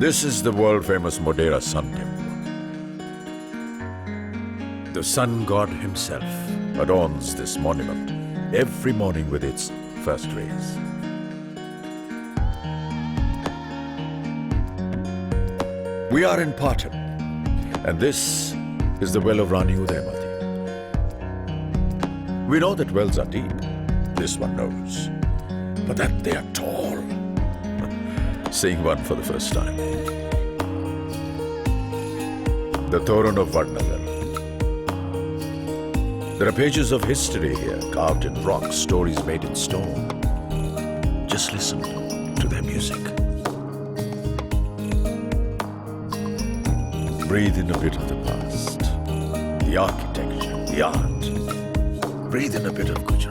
This is the world-famous Modera Sun Temple. The sun god himself adorns this monument every morning with its first rays. We are in Patan, and this is the well of Rani Udaymati. We know that wells are deep, this one knows, but that they are tall. Seeing one for the first time. The Toran of Vadnagar. There are pages of history here, carved in rock, stories made in stone. Just listen to their music. Breathe in a bit of the past, the architecture, the art. Breathe in a bit of Gujarat.